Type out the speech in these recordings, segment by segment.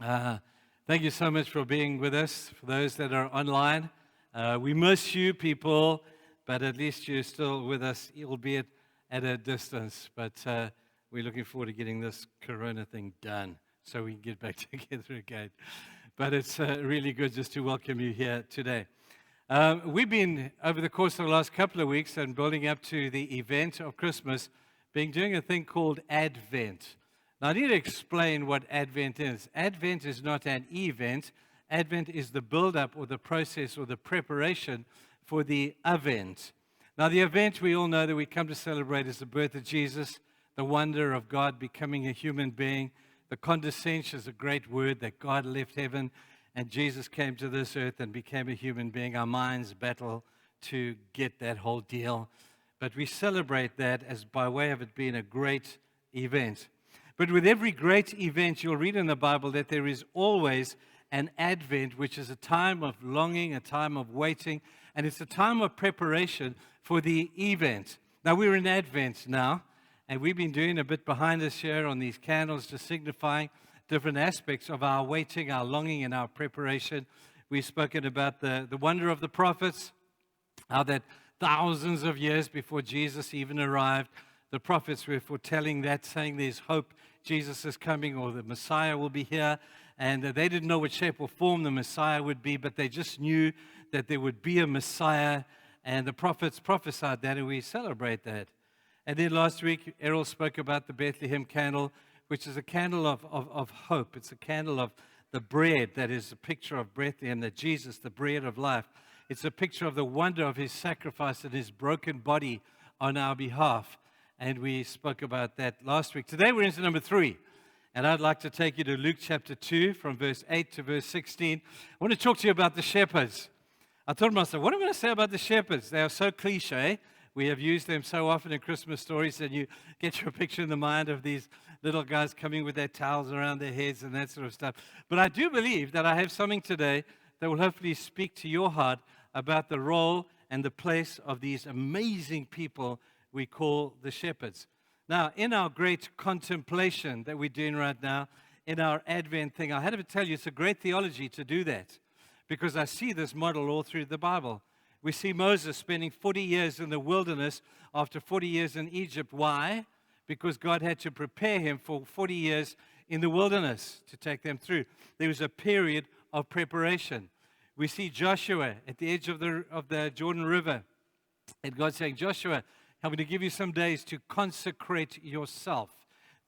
Uh, Thank you so much for being with us. For those that are online, we miss you, people, but at least you're still with us, albeit at a distance. But we're looking forward to getting this Corona thing done so we can get back together again. But it's really good just to welcome you here today. We've been, over the course of the last couple of weeks and building up to the event of Christmas, been doing a thing called Advent. Now, I need to explain what Advent is. Advent is not an event. Advent is the build-up or the process or the preparation for the event. Now, the event we all know that we come to celebrate is the birth of Jesus, the wonder of God becoming a human being. The condescension is a great word that God left heaven and Jesus came to this earth and became a human being. Our minds battle to get that whole deal. But we celebrate that as by way of it being a great event. But with every great event, you'll read in the Bible that there is always an Advent, which is a time of longing, a time of waiting, and it's a time of preparation for the event. Now, we're in Advent now, and we've been doing a bit behind us here on these candles, just signifying different aspects of our waiting, our longing, and our preparation. We've spoken about the wonder of the prophets, how that thousands of years before Jesus even arrived, the prophets were foretelling that, saying there's hope, Jesus is coming, or the Messiah will be here. And they didn't know what shape or form the Messiah would be, but they just knew that there would be a Messiah. And the prophets prophesied that, and we celebrate that. And then last week, Errol spoke about the Bethlehem candle, which is a candle of hope. It's a candle of the bread that is a picture of Bethlehem, that Jesus, the bread of life. It's a picture of the wonder of his sacrifice and his broken body on our behalf. And we spoke about that last week. Today we're into number 3. And I'd like to take you to Luke chapter 2 from verse 8 to verse 16. I want to talk to you about the shepherds. I told myself, what am I going to say about the shepherds? They are so cliche. We have used them so often in Christmas stories, and you get your picture in the mind of these little guys coming with their towels around their heads and that sort of stuff. But I do believe that I have something today that will hopefully speak to your heart about the role and the place of these amazing people we call the shepherds. Now, in our great contemplation that we're doing right now, in our Advent thing, I had to tell you, it's a great theology to do that, because I see this model all through the Bible. We see Moses spending 40 years in the wilderness after 40 years in Egypt. Why? Because God had to prepare him for 40 years in the wilderness to take them through. There was a period of preparation. We see Joshua at the edge of the Jordan River, and God saying, Joshua, I'm going to give you some days to consecrate yourself.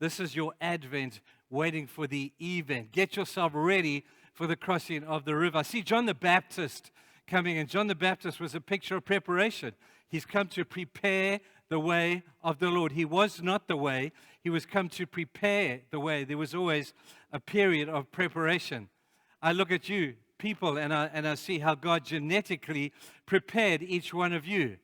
This is your Advent, waiting for the event. Get yourself ready for the crossing of the river. I see John the Baptist coming, and John the Baptist was a picture of preparation. He's come to prepare the way of the Lord. He was not the way. He was come to prepare the way. There was always a period of preparation. I look at you, people, and I see how God genetically prepared each one of you.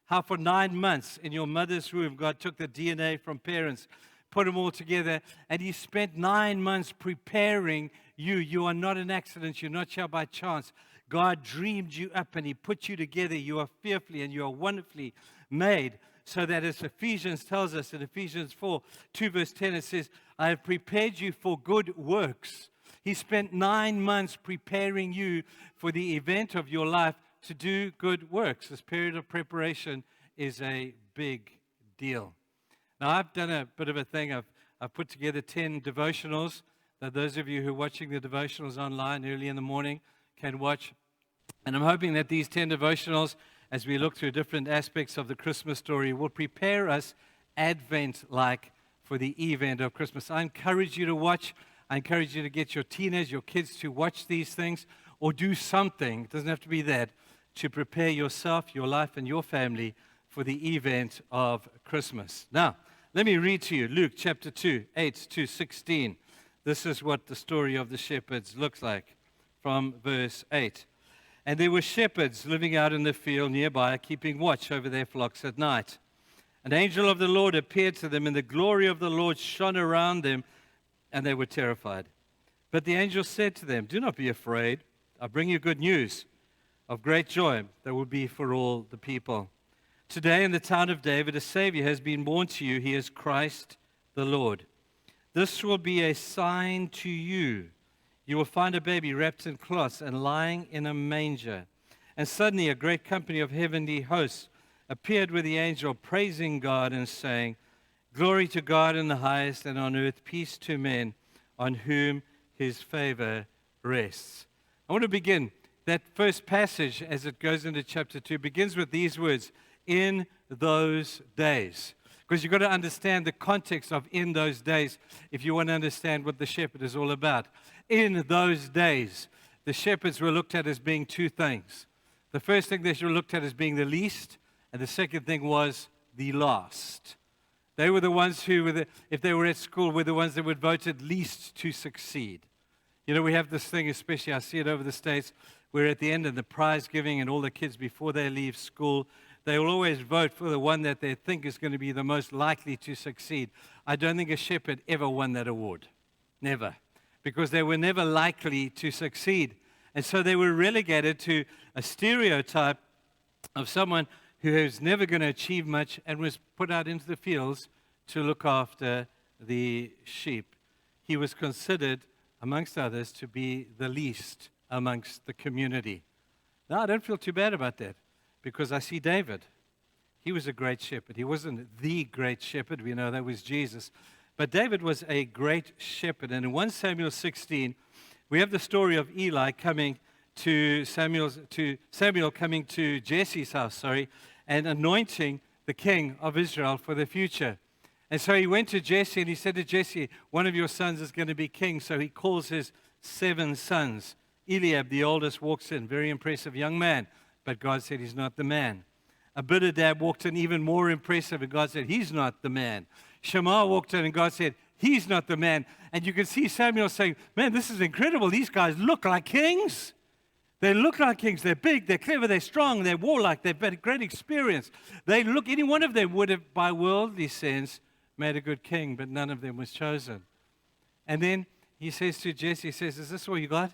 How for 9 months in your mother's womb, God took the DNA from parents, put them all together, and he spent 9 months preparing you. You are not an accident. You're not here by chance. God dreamed you up and he put you together. You are fearfully and you are wonderfully made. So that as Ephesians tells us in Ephesians 4, 2 verse 10, it says, I have prepared you for good works. He spent 9 months preparing you for the event of your life to do good works. This period of preparation is a big deal. Now, I've done a bit of a thing. I've put together 10 devotionals that those of you who are watching the devotionals online early in the morning can watch. And I'm hoping that these 10 devotionals, as we look through different aspects of the Christmas story, will prepare us Advent-like for the event of Christmas. I encourage you to watch. I encourage you to get your teenagers, your kids to watch these things or do something. It doesn't have to be that, to prepare yourself, your life, and your family for the event of Christmas. Now, let me read to you Luke chapter 2, 8 to 16. This is what the story of the shepherds looks like from verse 8. And there were shepherds living out in the field nearby, keeping watch over their flocks at night. An angel of the Lord appeared to them, and the glory of the Lord shone around them, and they were terrified. But the angel said to them, do not be afraid. I bring you good news of great joy that will be for all the people. Today in the town of David, a Savior has been born to you. He is Christ the Lord. This will be a sign to you. you will find a baby wrapped in cloths and lying in a manger." And suddenly a great company of heavenly hosts appeared with the angel, praising God and saying, "Glory to God in the highest, and on earth peace to men on whom his favor rests." I want to begin. That first passage, as it goes into chapter 2, begins with these words, "in those days." Because you've got to understand the context of "in those days" if you want to understand what the shepherd is all about. In those days, the shepherds were looked at as being two things. The first thing they were looked at as being the least, and the second thing was the last. They were the ones who, if they were at school, were the ones that were voted least to succeed. You know, we have this thing, especially I see it over the States, where at the end of the prize giving and all the kids before they leave school, they will always vote for the one that they think is going to be the most likely to succeed. I don't think a shepherd ever won that award. Never. Because they were never likely to succeed. And so they were relegated to a stereotype of someone who was never going to achieve much and was put out into the fields to look after the sheep. He was considered, amongst others, to be the least amongst the community. Now, I don't feel too bad about that, because I see David. He was a great shepherd. He wasn't the great shepherd. We know that was Jesus. But David was a great shepherd. And in 1 Samuel 16, we have the story of Eli coming to Samuel coming to Jesse's house, and anointing the king of Israel for the future. And so he went to Jesse and he said to Jesse, "One of your sons is going to be king." So he calls his 7 sons. Eliab, the oldest, walks in, very impressive young man, but God said he's not the man. Abinadab walked in, even more impressive, and God said he's not the man. Shammah walked in, and God said he's not the man. And you can see Samuel saying, "Man, this is incredible. These guys look like kings. They look like kings. They're big, they're clever, they're strong, they're warlike, they've had great experience. Any one of them would have, by worldly sense, made a good king, but none of them was chosen." And then he says to Jesse, he says, "Is this all you got?"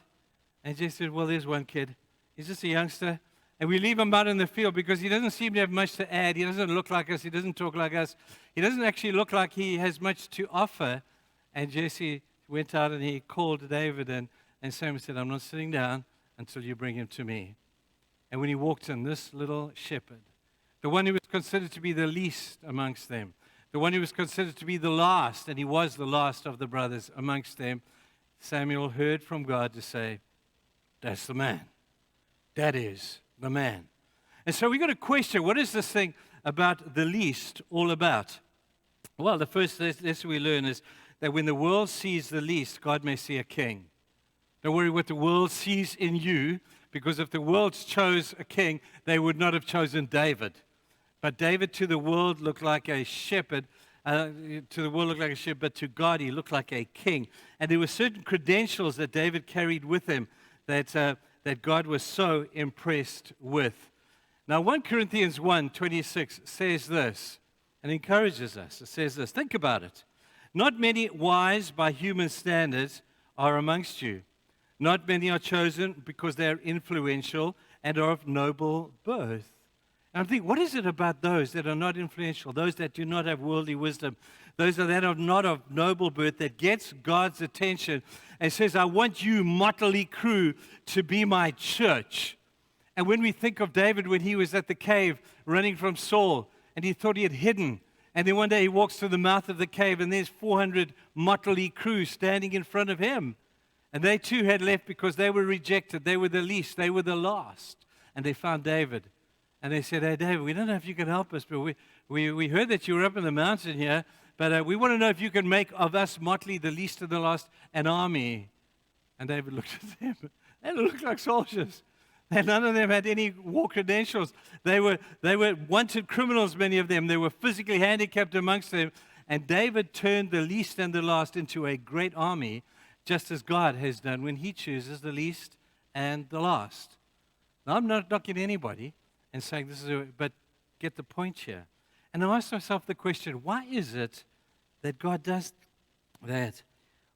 And Jesse said, "Well, there's one kid. He's just a youngster. And we leave him out in the field because he doesn't seem to have much to add. He doesn't look like us. He doesn't talk like us. He doesn't actually look like he has much to offer." And Jesse went out and he called David, and Samuel said, "I'm not sitting down until you bring him to me." And when he walked in, this little shepherd, the one who was considered to be the least amongst them, the one who was considered to be the last, and he was the last of the brothers amongst them, Samuel heard from God to say, "That's the man. That is the man." And so we got a question. What is this thing about the least all about? Well, the first lesson we learn is that when the world sees the least, God may see a king. Don't worry what the world sees in you, because if the world chose a king, they would not have chosen David. But David to the world looked like a shepherd, but to God he looked like a king. And there were certain credentials that David carried with him that God was so impressed with. Now, 1 Corinthians 1:26 says this, and encourages us. It says this, think about it. "Not many wise by human standards are amongst you. Not many are chosen because they are influential and are of noble birth." And I'm thinking, what is it about those that are not influential, those that do not have worldly wisdom, those that are not of noble birth, that gets God's attention and says, "I want you, motley crew, to be my church"? And when we think of David when he was at the cave running from Saul, and he thought he had hidden, and then one day he walks through the mouth of the cave, and there's 400 motley crew standing in front of him. And they too had left because they were rejected. They were the least. They were the last. And they found David. And they said, "Hey, David, we don't know if you can help us, but we heard that you were up in the mountain here, but we want to know if you can make of us motley, the least and the last, an army." And David looked at them. They looked like soldiers. And none of them had any war credentials. They were wanted criminals, many of them. They were physically handicapped amongst them. And David turned the least and the last into a great army, just as God has done when he chooses the least and the last. Now, I'm not knocking anybody and saying this is but get the point here. And I asked myself the question, why is it that God does that?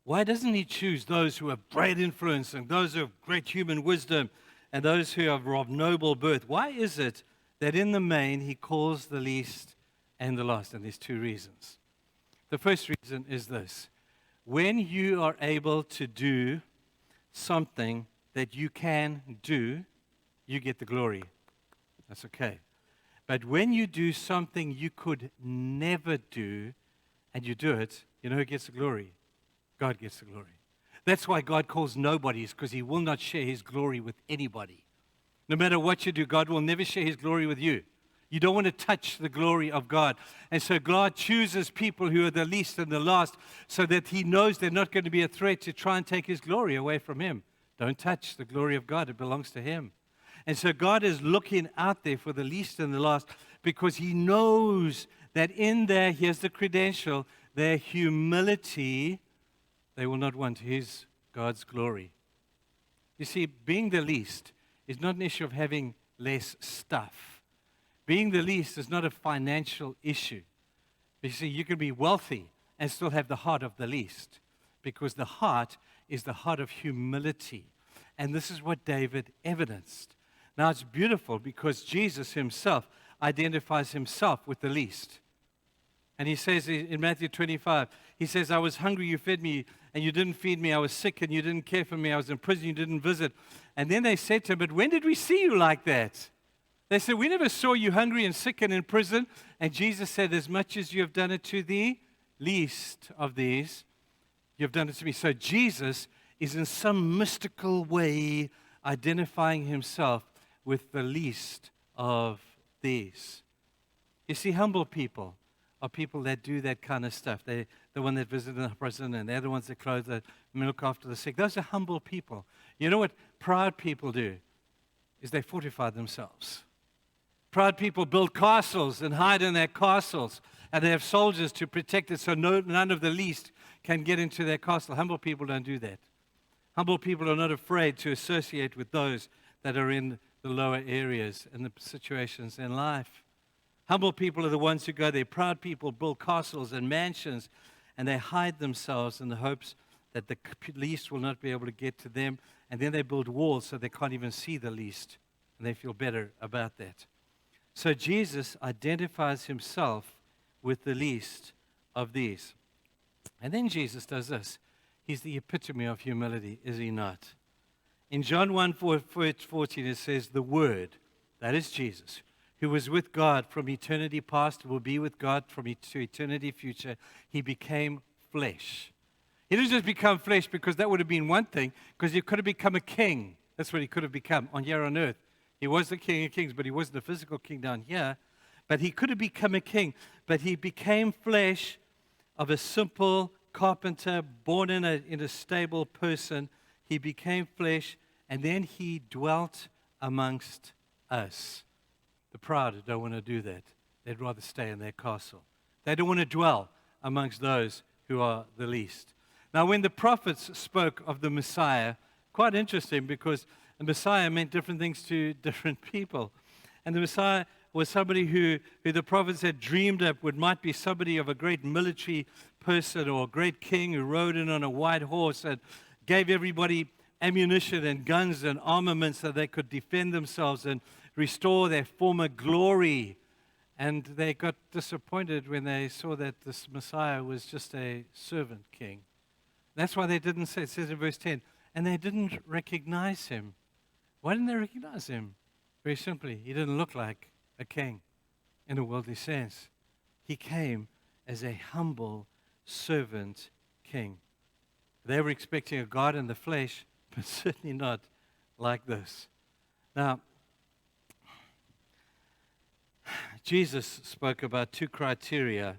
Why doesn't he choose those who have great influence and those who have great human wisdom and those who are of noble birth? Why is it that in the main he calls the least and the last? And there's 2 reasons. The first reason is this. When you are able to do something that you can do, you get the glory. That's okay. But when you do something you could never do, and you do it, you know who gets the glory? God gets the glory. That's why God calls nobodies, because he will not share his glory with anybody. No matter what you do, God will never share his glory with you. You don't want to touch the glory of God. And so God chooses people who are the least and the last so that he knows they're not going to be a threat to try and take his glory away from him. Don't touch the glory of God. It belongs to him. And so God is looking out there for the least and the last because he knows that in there, here's the credential, their humility, they will not want his, God's glory. You see, being the least is not an issue of having less stuff. Being the least is not a financial issue. You see, you can be wealthy and still have the heart of the least because the heart is the heart of humility. And this is what David evidenced. Now, it's beautiful because Jesus himself identifies himself with the least. And he says in Matthew 25, he says, I was hungry, you fed me, and you didn't feed me. I was sick, and you didn't care for me. I was in prison, you didn't visit. And then they said to him, but when did we see you like that? They said, we never saw you hungry and sick and in prison. And Jesus said, as much as you have done it to the least of these, you have done it to me. So Jesus is in some mystical way identifying himself with the least of these. You see, humble people are people that do that kind of stuff. They're the one that visit in the prison, and they're the ones that clothe the milk after the sick. Those are humble people. You know what proud people do? Is they fortify themselves. Proud people build castles and hide in their castles, and they have soldiers to protect it so none of the least can get into their castle. Humble people don't do that. Humble people are not afraid to associate with those that are in the lower areas and the situations in life. Humble people are the ones who go there. Proud people build castles and mansions, and they hide themselves in the hopes that the least will not be able to get to them. And then they build walls so they can't even see the least, and they feel better about that. So Jesus identifies himself with the least of these. And then Jesus does this. He's the epitome of humility, is he not? In John 1:14, it says, the Word, that is Jesus, who was with God from eternity past, will be with God from to eternity future. He became flesh. He didn't just become flesh because that would have been one thing, because he could have become a king. That's what he could have become here on earth. He was the King of Kings, but he wasn't a physical king down here. But he could have become a king. But he became flesh of a simple carpenter, born in a stable person. He became flesh, and then he dwelt amongst us. The proud don't want to do that. They'd rather stay in their castle. They don't want to dwell amongst those who are the least. Now, when the prophets spoke of the Messiah, quite interesting because the Messiah meant different things to different people. And the Messiah was somebody who the prophets had dreamed up might be somebody of a great military person or a great king who rode in on a white horse and gave everybody ammunition and guns and armaments so they could defend themselves and restore their former glory. And they got disappointed when they saw that this Messiah was just a servant king. That's why they didn't say, it says in verse 10, and they didn't recognize him. Why didn't they recognize him? Very simply, he didn't look like a king in a worldly sense. He came as a humble servant king. They were expecting a God in the flesh, but certainly not like this. Now, Jesus spoke about two criteria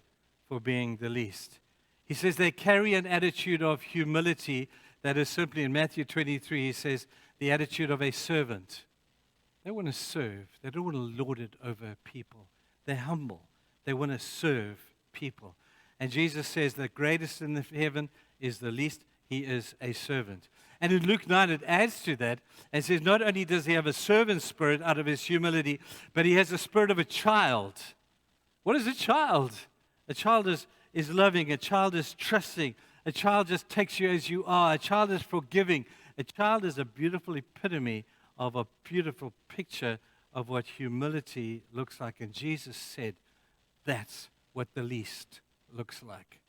for being the least. He says they carry an attitude of humility that is simply, in Matthew 23, he says, the attitude of a servant. They want to serve. They don't want to lord it over people. They're humble. They want to serve people. And Jesus says the greatest in the heaven is the least. He is a servant. And in Luke 9, it adds to that and says not only does he have a servant spirit out of his humility, but he has the spirit of a child. What is a child? A child is loving. A child is trusting. A child just takes you as you are. A child is forgiving. A child is a beautiful epitome of a beautiful picture of what humility looks like. And Jesus said, that's what the least looks like.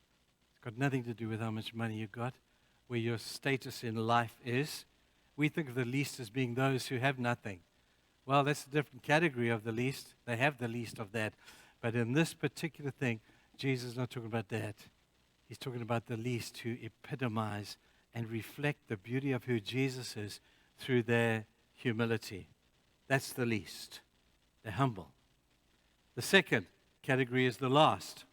It's got nothing to do with how much money you got, where your status in life is. We think of the least as being those who have nothing. Well, that's a different category of the least. They have the least of that. But in this particular thing, Jesus is not talking about that. He's talking about the least who epitomize and reflect the beauty of who Jesus is through their humility. That's the least. They're humble. The second category is the lost.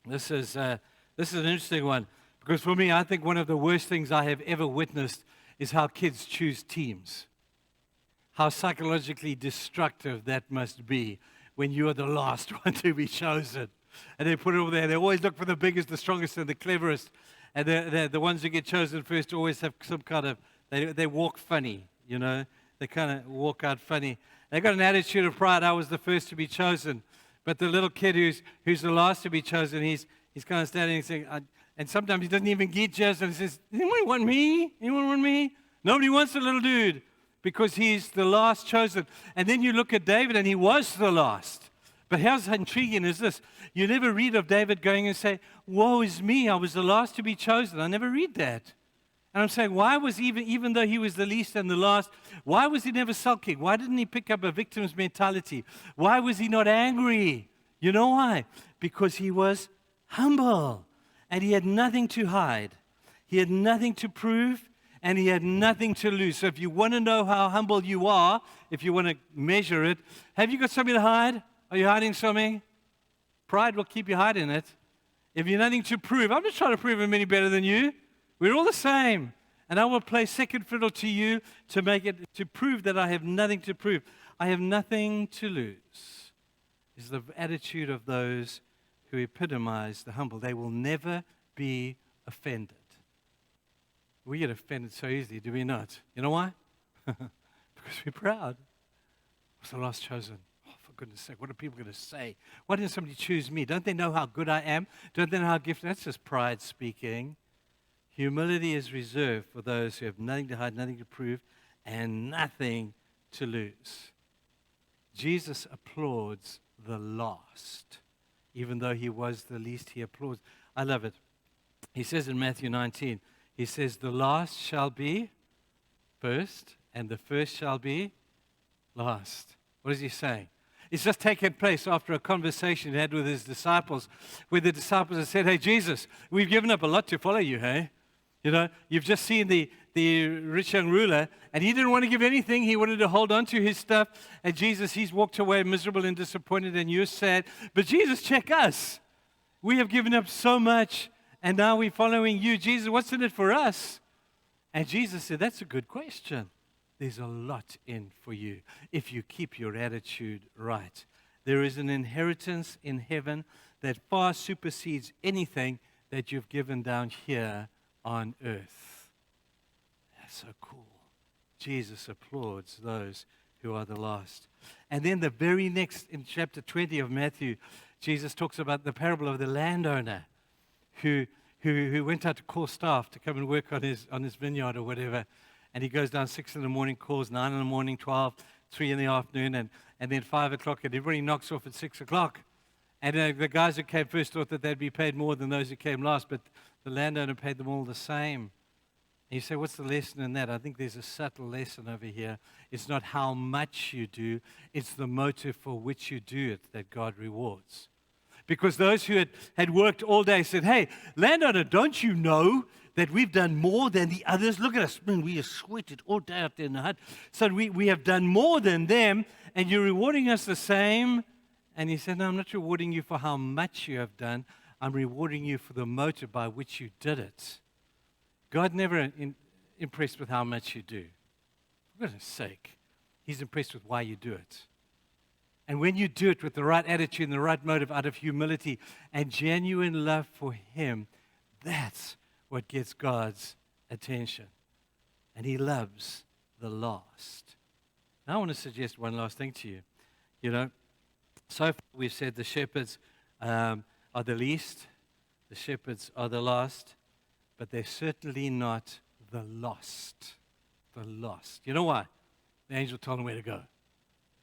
This is an interesting one because for me, I think one of the worst things I have ever witnessed is how kids choose teams. How psychologically destructive that must be when you are the last one to be chosen. And they put it over there. They always look for the biggest, the strongest, and the cleverest. And the ones who get chosen first always have some kind of, they walk funny, you know. They kind of walk out funny. They got an attitude of pride. I was the first to be chosen. But the little kid who's the last to be chosen, he's kind of standing and saying, and sometimes he doesn't even get chosen. He says, anyone want me? Anyone want me? Nobody wants the little dude because he's the last chosen. And then you look at David, and he was the last. But how intriguing is this? You never read of David going and say, woe is me, I was the last to be chosen. I never read that. And I'm saying, why was even though he was the least and the last, why was he never sulking? Why didn't he pick up a victim's mentality? Why was he not angry? You know why? Because he was humble. And he had nothing to hide. He had nothing to prove. And he had nothing to lose. So if you want to know how humble you are, if you want to measure it, have you got something to hide? Are you hiding something? Pride will keep you hiding it. If you're nothing to prove, I'm not trying to prove I'm any better than you. We're all the same. And I will play second fiddle to you to prove that I have nothing to prove. I have nothing to lose. Is the attitude of those who epitomize the humble. They will never be offended. We get offended so easily, do we not? You know why? Because we're proud. I was the last chosen. Oh, for goodness sake, what are people going to say? Why didn't somebody choose me? Don't they know how good I am? Don't they know how gifted? That's just pride speaking. Humility is reserved for those who have nothing to hide, nothing to prove, and nothing to lose. Jesus applauds the lost. Even though he was the least, he applauds. I love it. He says in Matthew 19, he says, the last shall be first, and the first shall be last. What is he saying? It's just taken place after a conversation he had with his disciples, where the disciples had said, hey, Jesus, we've given up a lot to follow you, hey? You know, you've just seen the rich young ruler, and he didn't want to give anything. He wanted to hold on to his stuff. And Jesus, he's walked away miserable and disappointed, and you're sad. But Jesus, check us. We have given up so much, and now we're following you. Jesus, what's in it for us? And Jesus said, that's a good question. There's a lot in for you if you keep your attitude right. There is an inheritance in heaven that far supersedes anything that you've given down here on earth. That's so cool. Jesus applauds those who are the lost. And then the very next, in chapter 20 of Matthew, Jesus talks about the parable of the landowner who went out to call staff to come and work on his vineyard or whatever. And he goes down 6 in the morning, calls 9 in the morning, 12, 3 in the afternoon, and then 5 o'clock, and everybody knocks off at 6 o'clock. And the guys who came first thought that they'd be paid more than those who came last, but the landowner paid them all the same. And you say, what's the lesson in that? I think there's a subtle lesson over here. It's not how much you do, it's the motive for which you do it that God rewards. Because those who had worked all day said, hey, landowner, don't you know that we've done more than the others? Look at us. Man, we have sweated all day out there in the hut. So we have done more than them, and you're rewarding us the same. And he said, no, I'm not rewarding you for how much you have done. I'm rewarding you for the motive by which you did it. God never impressed with how much you do. For goodness sake, he's impressed with why you do it. And when you do it with the right attitude and the right motive out of humility and genuine love for him, that's what gets God's attention. And he loves the lost. Now I want to suggest one last thing to you. You know, so far we've said the shepherds are the least, the shepherds are the last, but they're certainly not the lost. The lost. You know why? The angel told them where to go.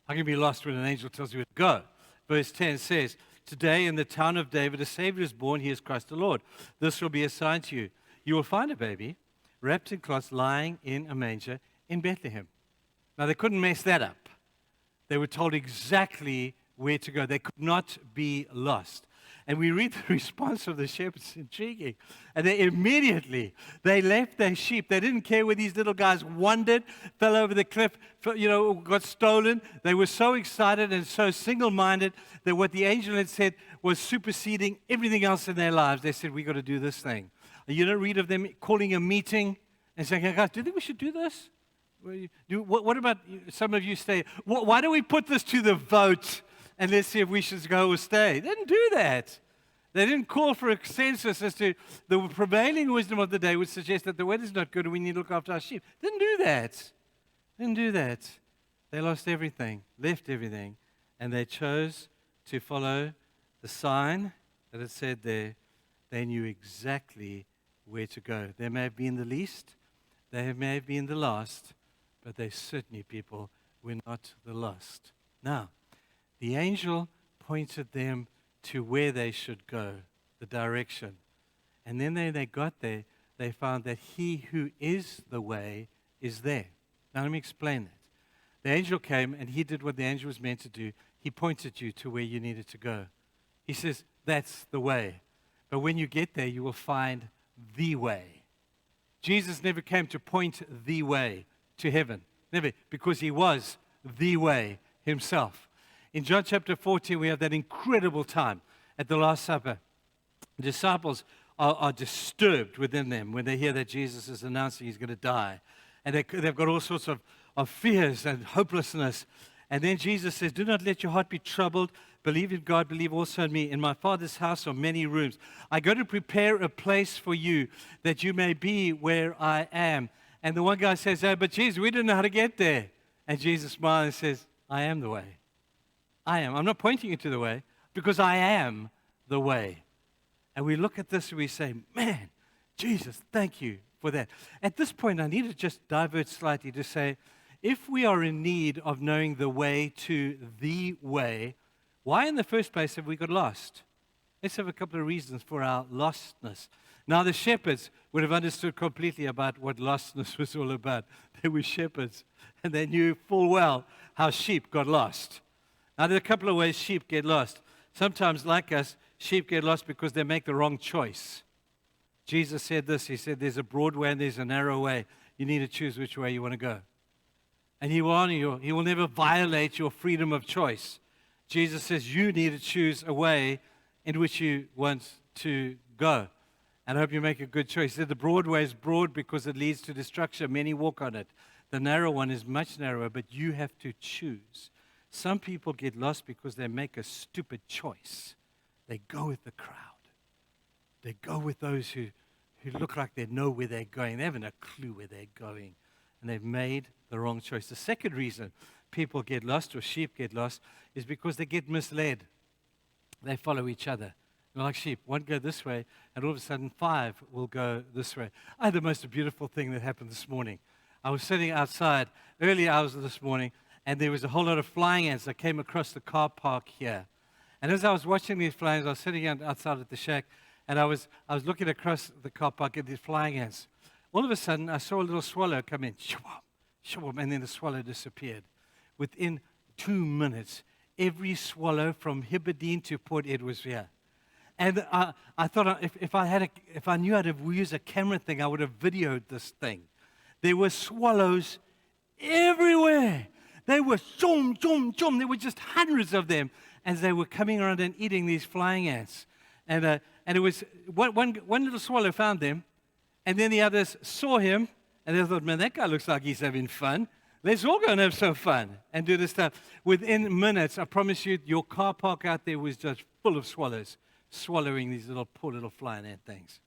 How can you be lost when an angel tells you where to go? Verse 10 says, today in the town of David a Savior is born, he is Christ the Lord. This will be a sign to you. You will find a baby wrapped in cloths lying in a manger. in Bethlehem. Now, they couldn't mess that up. They were told exactly where to go. They could not be lost. And we read the response of the shepherds. It's intriguing. And they left their sheep. They didn't care where these little guys wandered, fell over the cliff, got stolen. They were so excited and so single-minded that what the angel had said was superseding everything else in their lives. They said, we got to do this thing. You don't read of them calling a meeting and saying, hey, guys, do you think we should do this? What about some of you stay? Why don't we put this to the vote and let's see if we should go or stay? They didn't do that. They didn't call for a consensus as to the prevailing wisdom of the day would suggest that the weather's not good and we need to look after our sheep. Didn't do that. Didn't do that. They lost everything, left everything, and they chose to follow the sign that it said there. They knew exactly where to go. They may have been the least, they may have been the last, but they certainly, people, were not the lost. Now, the angel pointed them to where they should go, the direction. And then they got there, they found that he who is the way is there. Now, let me explain that. The angel came, and he did what the angel was meant to do. He pointed you to where you needed to go. He says, that's the way. But when you get there, you will find the way. Jesus never came to point the way to heaven. Never, because he was the way himself. In John chapter 14, we have that incredible time at the Last Supper. The disciples are disturbed within them when they hear that Jesus is announcing he's going to die. And they've got all sorts of fears and hopelessness. And then Jesus says, do not let your heart be troubled. Believe in God, believe also in me. In my Father's house are many rooms. I go to prepare a place for you that you may be where I am. And the one guy says, oh, but Jesus, we don't know how to get there. And Jesus smiles and says, I am the way. I am. I'm not pointing you to the way because I am the way. And we look at this and we say, man, Jesus, thank you for that. At this point, I need to just divert slightly to say, if we are in need of knowing the way to the way, why in the first place have we got lost? Let's have a couple of reasons for our lostness. Now, the shepherds would have understood completely about what lostness was all about. They were shepherds, and they knew full well how sheep got lost. Now, there are a couple of ways sheep get lost. Sometimes, like us, sheep get lost because they make the wrong choice. Jesus said this. He said, there's a broad way and there's a narrow way. You need to choose which way you want to go. And he will honor you. He will never violate your freedom of choice. Jesus says you need to choose a way in which you want to go. And I hope you make a good choice. He said the broad way is broad because it leads to destruction. Many walk on it. The narrow one is much narrower, but you have to choose. Some people get lost because they make a stupid choice. They go with the crowd. They go with those who look like they know where they're going. They haven't a clue where they're going. And they've made the wrong choice. The second reason people get lost or sheep get lost is because they get misled. They follow each other. They're like sheep. One go this way, and all of a sudden 5 will go this way. I had the most beautiful thing that happened this morning. I was sitting outside early hours of this morning, and there was a whole lot of flying ants that came across the car park here. And as I was watching these flying ants, I was sitting outside at the shack, and I was looking across the car park at these flying ants. All of a sudden, I saw a little swallow come in, and then the swallow disappeared. Within 2 minutes, every swallow from Hebridean to Port Ed was here. And I thought if I knew how to use a camera thing, I would have videoed this thing. There were swallows everywhere. They were zoom, zoom, zoom. There were just hundreds of them as they were coming around and eating these flying ants. And it was one little swallow found them, and then the others saw him, and they thought, man, that guy looks like he's having fun. Let's all go and have some fun and do this stuff. Within minutes, I promise you, your car park out there was just full of swallows swallowing these poor little flying ant things.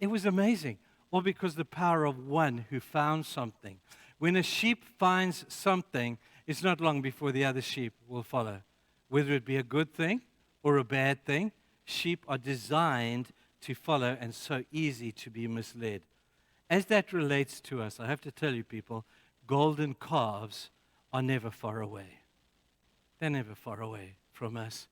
It was amazing, all because the power of one who found something. When a sheep finds something, it's not long before the other sheep will follow. Whether it be a good thing or a bad thing, sheep are designed to follow and so easy to be misled. As that relates to us, I have to tell you, people, golden calves are never far away. They're never far away from us.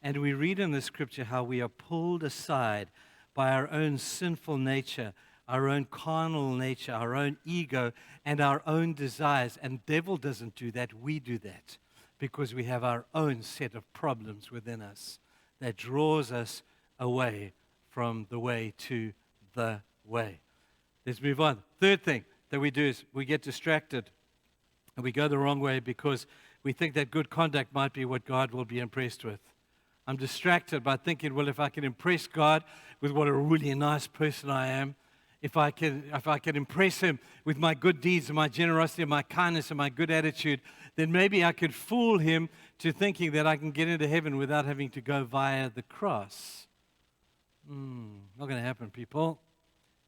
And we read in the scripture how we are pulled aside by our own sinful nature, our own carnal nature, our own ego, and our own desires. And the devil doesn't do that. We do that because we have our own set of problems within us that draws us away from the way to the way. Let's move on. Third thing that we do is we get distracted and we go the wrong way because we think that good conduct might be what God will be impressed with. I'm distracted by thinking, well, if I can impress God with what a really nice person I am, if I can impress Him with my good deeds and my generosity and my kindness and my good attitude, then maybe I could fool Him to thinking that I can get into heaven without having to go via the cross. Not going to happen, people.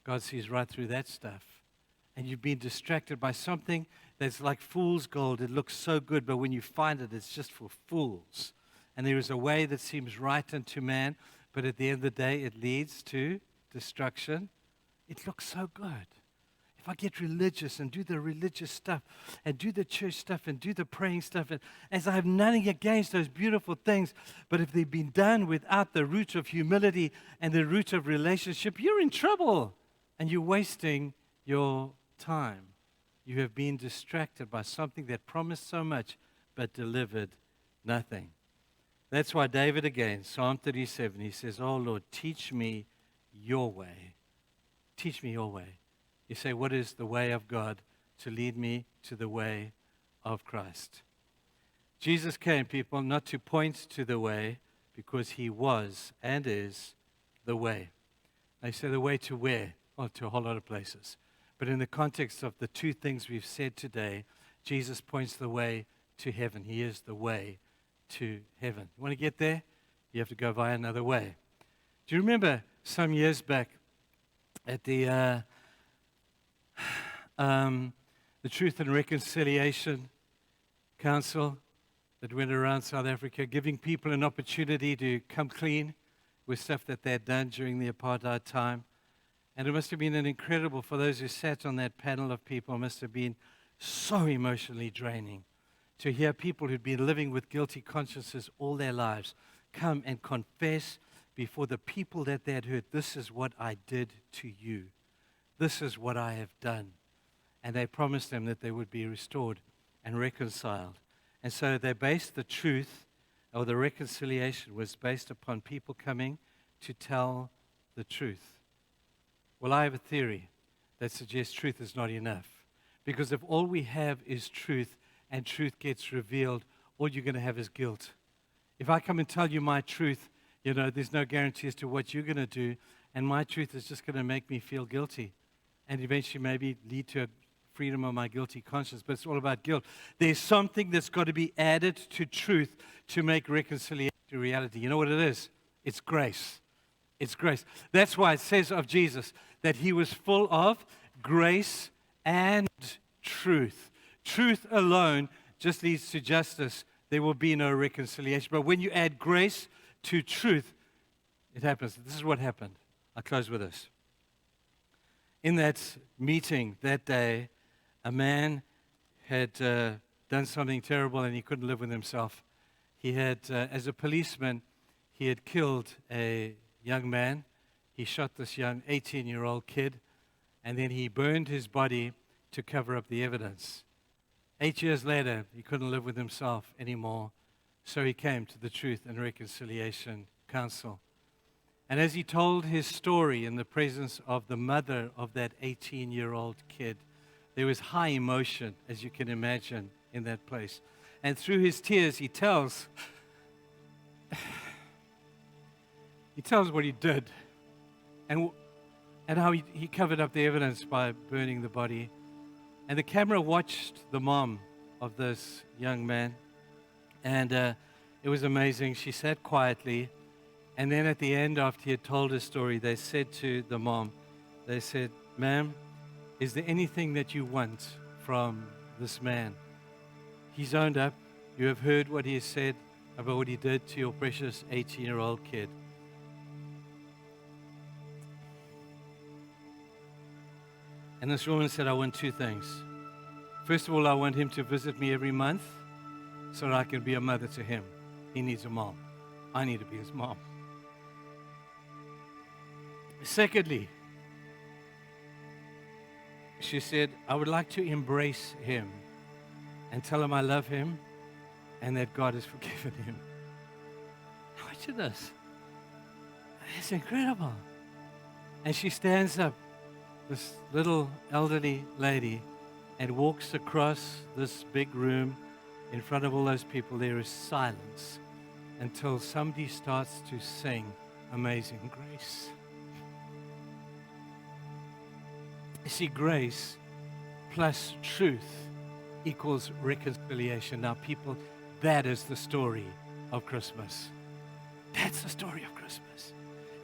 God sees right through that stuff. And you've been distracted by something that's like fool's gold. It looks so good, but when you find it, it's just for fools. And there is a way that seems right unto man, but at the end of the day, it leads to destruction. It looks so good. If I get religious and do the religious stuff and do the church stuff and do the praying stuff, and as I have nothing against those beautiful things, but if they've been done without the root of humility and the root of relationship, you're in trouble and you're wasting your time. You have been distracted by something that promised so much but delivered nothing. That's why David again, Psalm 37, he says, "Oh Lord, teach me your way. Teach me your way." You say, what is the way of God? To lead me to the way of Christ. Jesus came, people, not to point to the way, because He was and is the way. They say the way to where? Well, to a whole lot of places. But in the context of the two things we've said today, Jesus points the way to heaven. He is the way to heaven. You want to get there? You have to go via another way. Do you remember some years back at the Truth and Reconciliation Council that went around South Africa, giving people an opportunity to come clean with stuff that they'd done during the apartheid time? And it must have been an incredible, for those who sat on that panel of people, it must have been so emotionally draining to hear people who'd been living with guilty consciences all their lives come and confess before the people that they had heard, "This is what I did to you. This is what I have done." And they promised them that they would be restored and reconciled. And so they based the truth, or the reconciliation was based upon people coming to tell the truth. Well, I have a theory that suggests truth is not enough. Because if all we have is truth and truth gets revealed, all you're going to have is guilt. If I come and tell you my truth, there's no guarantee as to what you're going to do, and my truth is just going to make me feel guilty and eventually maybe lead to a freedom of my guilty conscience, but it's all about guilt. There's something that's got to be added to truth to make reconciliation a reality. You know what it is? It's grace. It's grace. That's why it says of Jesus that He was full of grace and truth. Truth alone just leads to justice. There will be no reconciliation. But when you add grace to truth, it happens. This is what happened. I'll close with this. In that meeting that day, a man had done something terrible and he couldn't live with himself. He had, as a policeman, he had killed a young man. He shot this young 18-year-old kid, and then he burned his body to cover up the evidence. 8 years later, he couldn't live with himself anymore, so he came to the Truth and Reconciliation Council. And as he told his story in the presence of the mother of that 18-year-old kid, there was high emotion, as you can imagine, in that place. And through his tears, he tells what he did and how he covered up the evidence by burning the body. And the camera watched the mom of this young man, and it was amazing. She sat quietly, and then at the end, after he had told his story, they said to the mom, they said, "Ma'am, is there anything that you want from this man? He's owned up. You have heard what he has said about what he did to your precious 18-year-old kid." And this woman said, "I want two things. First of all, I want him to visit me every month so that I can be a mother to him. He needs a mom. I need to be his mom. Secondly, she said, I would like to embrace him and tell him I love him and that God has forgiven him. Imagine this. It's incredible. And she stands up, this little elderly lady, and walks across this big room in front of all those people. There is silence until somebody starts to sing Amazing Grace. You see, grace plus truth equals reconciliation. Now, people, that is the story of Christmas. That's the story of Christmas.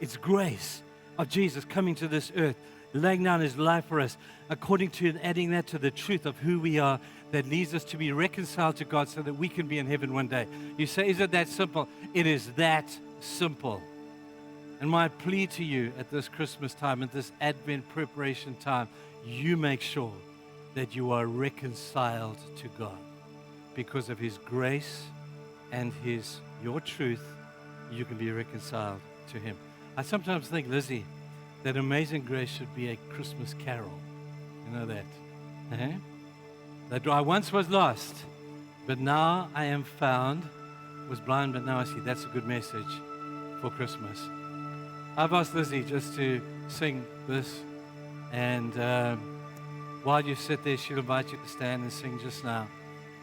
It's grace of Jesus coming to this earth, laying down his life for us, according to and adding that to the truth of who we are, that leads us to be reconciled to God so that we can be in heaven one day. You say, is it that simple? It is that simple. And my plea to you at this Christmas time, at this Advent preparation time, you make sure that you are reconciled to God. Because of his grace and your truth, you can be reconciled to him. I sometimes think, Lizzie, that Amazing Grace should be a Christmas carol. You know that? Uh-huh. That I once was lost, but now I am found. Was blind, but now I see. That's a good message for Christmas. I've asked Lizzie just to sing this, and while you sit there, she'll invite you to stand and sing just now.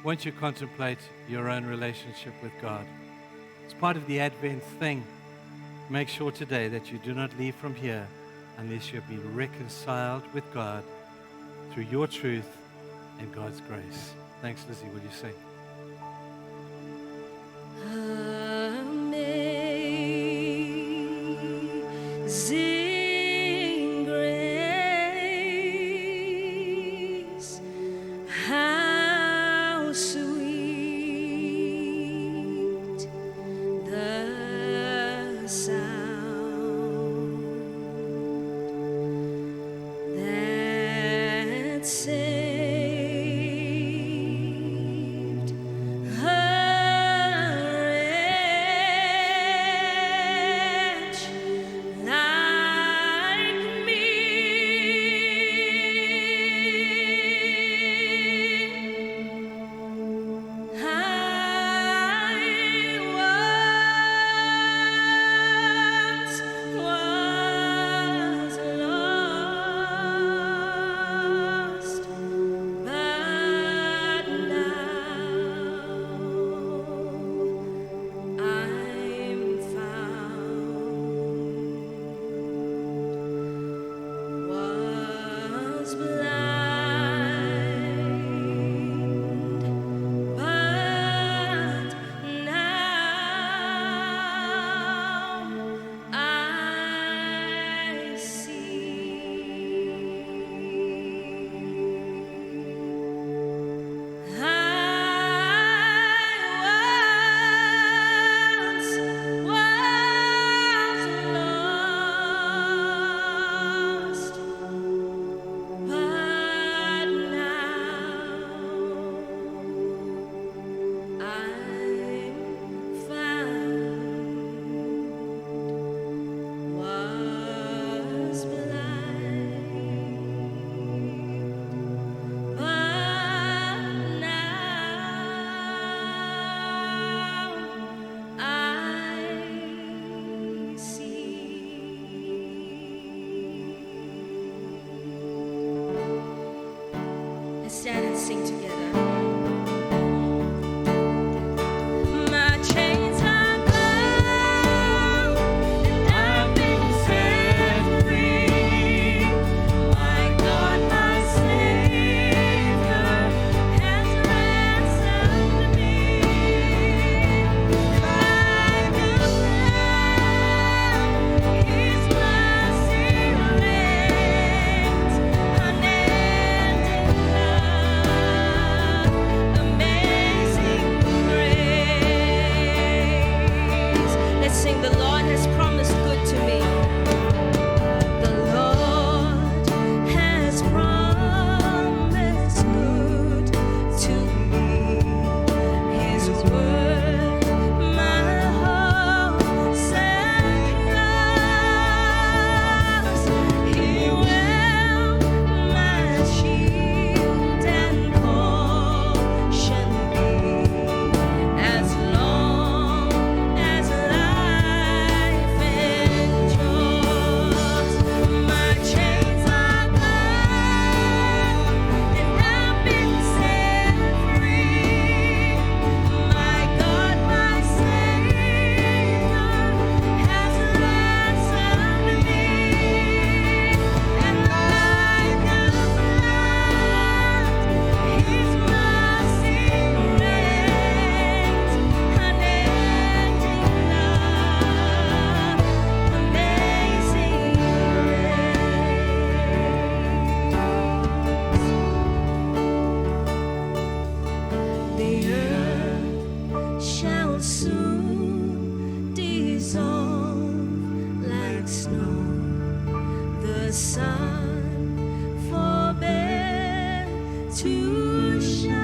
Won't you contemplate your own relationship with God? It's part of the Advent thing. Make sure today that you do not leave from here unless you've been reconciled with God through your truth and God's grace. Thanks, Lizzie. Will you sing? Amazing grace, how sweet the sound that saved a wretch like shine.